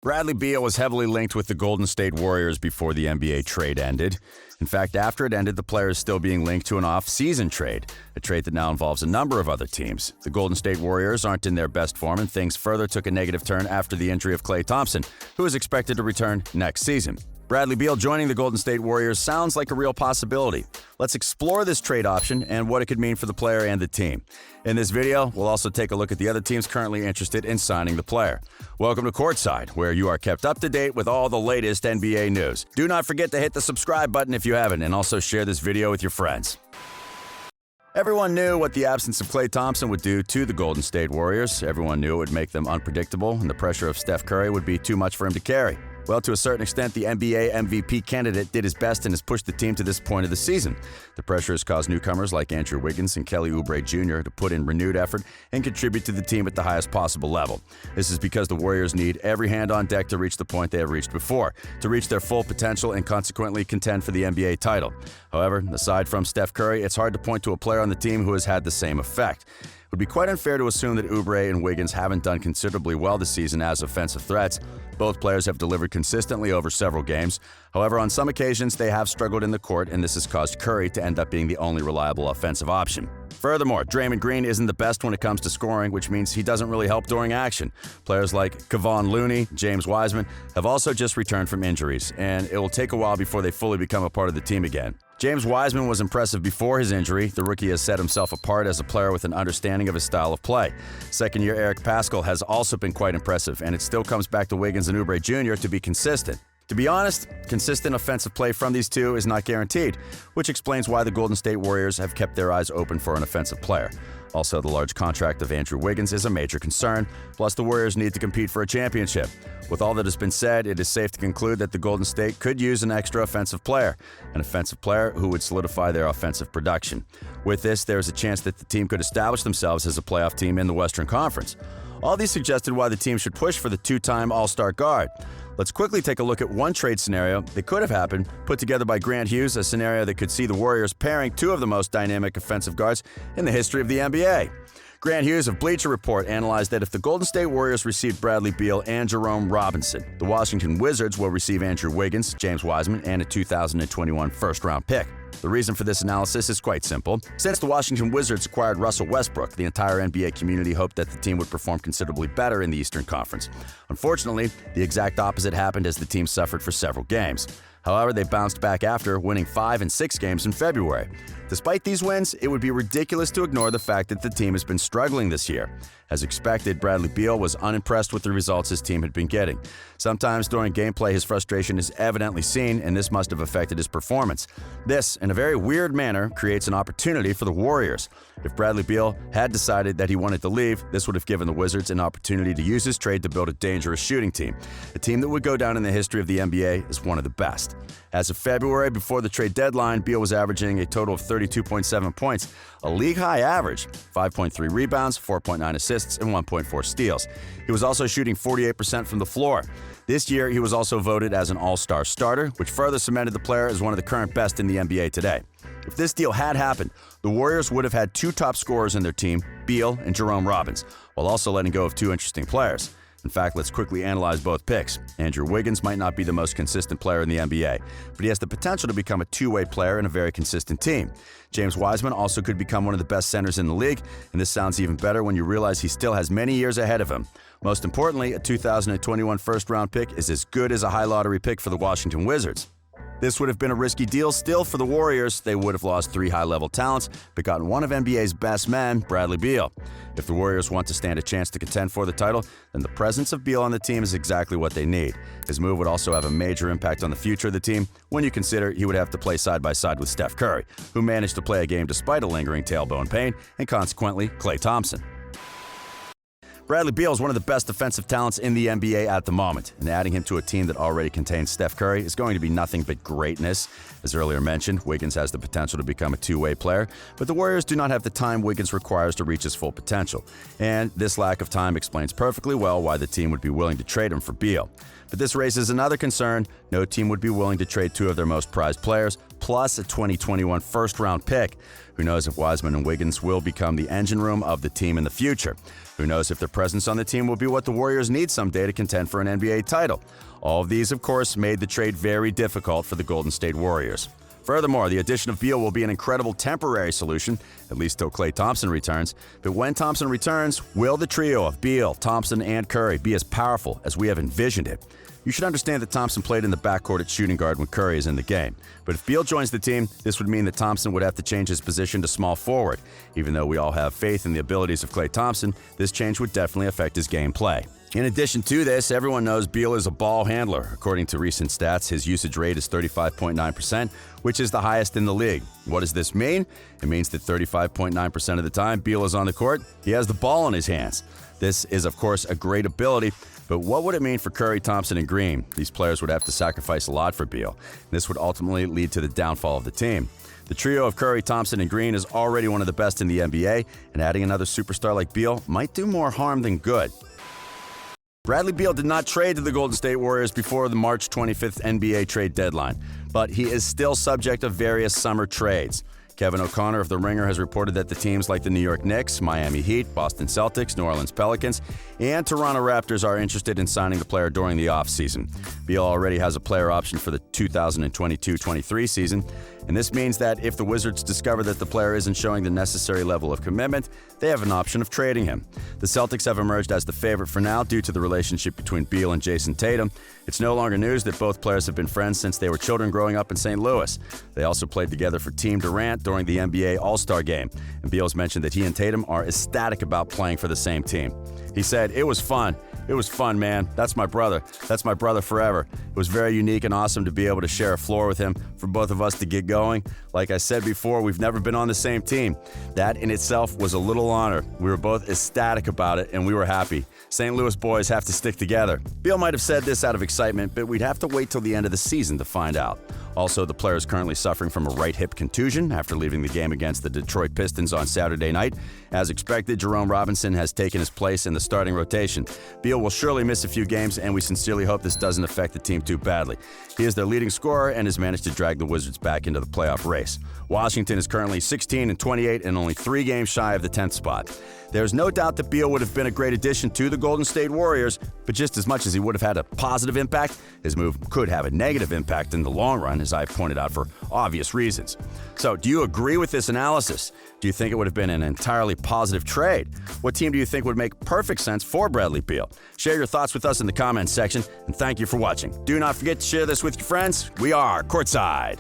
Bradley Beal was heavily linked with the Golden State Warriors before the NBA trade ended. In fact, after it ended, the player is still being linked to an off-season trade, a trade that now involves a number of other teams. The Golden State Warriors aren't in their best form, and things further took a negative turn after the injury of Klay Thompson, who is expected to return next season. Bradley Beal joining the Golden State Warriors sounds like a real possibility. Let's explore this trade option and what it could mean for the player and the team. In this video, we'll also take a look at the other teams currently interested in signing the player. Welcome to Courtside, where you are kept up to date with all the latest NBA news. Do not forget to hit the subscribe button if you haven't, and also share this video with your friends. Everyone knew what the absence of Klay Thompson would do to the Golden State Warriors. Everyone knew it would make them unpredictable, and the pressure of Steph Curry would be too much for him to carry. Well, to a certain extent, the NBA MVP candidate did his best and has pushed the team to this point of the season. The pressure has caused newcomers like Andrew Wiggins and Kelly Oubre Jr. to put in renewed effort and contribute to the team at the highest possible level. This is because the Warriors need every hand on deck to reach the point they have reached before, to reach their full potential and consequently contend for the NBA title. However, aside from Steph Curry, it's hard to point to a player on the team who has had the same effect. It would be quite unfair to assume that Oubre and Wiggins haven't done considerably well this season as offensive threats. Both players have delivered consistently over several games. However, on some occasions, they have struggled in the court, and this has caused Curry to end up being the only reliable offensive option. Furthermore, Draymond Green isn't the best when it comes to scoring, which means he doesn't really help during action. Players like Kevon Looney, James Wiseman have also just returned from injuries, and it will take a while before they fully become a part of the team again. James Wiseman was impressive before his injury. The rookie has set himself apart as a player with an understanding of his style of play. Second-year Eric Paschall has also been quite impressive, and it still comes back to Wiggins and Oubre Jr. to be consistent. To be honest, consistent offensive play from these two is not guaranteed, which explains why the Golden State Warriors have kept their eyes open for an offensive player. Also, the large contract of Andrew Wiggins is a major concern, plus the Warriors need to compete for a championship. With all that has been said, it is safe to conclude that the Golden State could use an extra offensive player who would solidify their offensive production. With this, there is a chance that the team could establish themselves as a playoff team in the Western Conference. All these suggested why the team should push for the two-time All-Star guard. Let's quickly take a look at one trade scenario that could have happened, put together by Grant Hughes, a scenario that could see the Warriors pairing two of the most dynamic offensive guards in the history of the NBA. Grant Hughes of Bleacher Report analyzed that if the Golden State Warriors received Bradley Beal and Jerome Robinson, the Washington Wizards will receive Andrew Wiggins, James Wiseman, and a 2021 first-round pick. The reason for this analysis is quite simple. Since the Washington Wizards acquired Russell Westbrook, the entire NBA community hoped that the team would perform considerably better in the Eastern Conference. Unfortunately, the exact opposite happened as the team suffered for several games. However, they bounced back after, winning 5 and 6 games in February. Despite these wins, it would be ridiculous to ignore the fact that the team has been struggling this year. As expected, Bradley Beal was unimpressed with the results his team had been getting. Sometimes during gameplay, his frustration is evidently seen, and this must have affected his performance. This, in a very weird manner, creates an opportunity for the Warriors. If Bradley Beal had decided that he wanted to leave, this would have given the Wizards an opportunity to use his trade to build a dangerous shooting team, a team that would go down in the history of the NBA as one of the best. As of February, before the trade deadline, Beal was averaging a total of 32.7 points, a league-high average, 5.3 rebounds, 4.9 assists, and 1.4 steals. He was also shooting 48% from the floor. This year, he was also voted as an all-star starter, which further cemented the player as one of the current best in the NBA today. If this deal had happened, the Warriors would have had two top scorers in their team, Beal and Jerome Robbins, while also letting go of two interesting players. In fact, let's quickly analyze both picks. Andrew Wiggins might not be the most consistent player in the NBA, but he has the potential to become a two-way player in a very consistent team. James Wiseman also could become one of the best centers in the league, and this sounds even better when you realize he still has many years ahead of him. Most importantly, a 2021 first-round pick is as good as a high lottery pick for the Washington Wizards. This would have been a risky deal still for the Warriors. They would have lost 3 high-level talents, but gotten one of NBA's best men, Bradley Beal. If the Warriors want to stand a chance to contend for the title, then the presence of Beal on the team is exactly what they need. His move would also have a major impact on the future of the team when you consider he would have to play side-by-side with Steph Curry, who managed to play a game despite a lingering tailbone pain, and consequently, Klay Thompson. Bradley Beal is one of the best defensive talents in the NBA at the moment, and adding him to a team that already contains Steph Curry is going to be nothing but greatness. As earlier mentioned, Wiggins has the potential to become a two-way player, but the Warriors do not have the time Wiggins requires to reach his full potential, and this lack of time explains perfectly well why the team would be willing to trade him for Beal. But this raises another concern. No team would be willing to trade two of their most prized players, plus a 2021 first-round pick. Who knows if Wiseman and Wiggins will become the engine room of the team in the future? Who knows if their presence on the team will be what the Warriors need someday to contend for an NBA title? All of these, of course, made the trade very difficult for the Golden State Warriors. Furthermore, the addition of Beal will be an incredible temporary solution, at least till Klay Thompson returns. But when Thompson returns, will the trio of Beal, Thompson, and Curry be as powerful as we have envisioned it? You should understand that Thompson played in the backcourt at shooting guard when Curry is in the game. But if Beal joins the team, this would mean that Thompson would have to change his position to small forward. Even though we all have faith in the abilities of Klay Thompson, this change would definitely affect his gameplay. In addition to this, everyone knows Beal is a ball handler. According to recent stats, his usage rate is 35.9%, which is the highest in the league. What does this mean? It means that 35.9% of the time Beal is on the court, he has the ball in his hands. This is, of course, a great ability, but what would it mean for Curry, Thompson, and Green? These players would have to sacrifice a lot for Beal. This would ultimately lead to the downfall of the team. The trio of Curry, Thompson, and Green is already one of the best in the NBA, and adding another superstar like Beal might do more harm than good. Bradley Beal did not trade to the Golden State Warriors before the March 25th NBA trade deadline, but he is still subject to various summer trades. Kevin O'Connor of The Ringer has reported that the teams like the New York Knicks, Miami Heat, Boston Celtics, New Orleans Pelicans, and Toronto Raptors are interested in signing the player during the offseason. Beal already has a player option for the 2022-23 season, and this means that if the Wizards discover that the player isn't showing the necessary level of commitment, they have an option of trading him. The Celtics have emerged as the favorite for now due to the relationship between Beal and Jason Tatum. It's no longer news that both players have been friends since they were children growing up in St. Louis. They also played together for Team Durant during the NBA All-Star Game, and Beal's mentioned that he and Tatum are ecstatic about playing for the same team. He said, "It was fun. It was fun, man. That's my brother. That's my brother forever. It was very unique and awesome to be able to share a floor with him, for both of us to get going. Like I said before, we've never been on the same team. That in itself was a little honor. We were both ecstatic about it, and we were happy. St. Louis boys have to stick together." Beal might have said this out of excitement, but we'd have to wait till the end of the season to find out. Also, the player is currently suffering from a right hip contusion after leaving the game against the Detroit Pistons on Saturday night. As expected, Jerome Robinson has taken his place in the starting rotation. Beal will surely miss a few games, and we sincerely hope this doesn't affect the team too badly. He is their leading scorer and has managed to drag the Wizards back into the playoff race. Washington is currently 16-28 and only 3 games shy of the 10th spot. There's no doubt that Beal would have been a great addition to the Golden State Warriors, but just as much as he would have had a positive impact, his move could have a negative impact in the long run, as I've pointed out for obvious reasons. So, do you agree with this analysis? Do you think it would have been an entirely positive trade? What team do you think would make perfect sense for Bradley Beal? Share your thoughts with us in the comments section, and thank you for watching. Do not forget to share this with your friends. We are Courtside.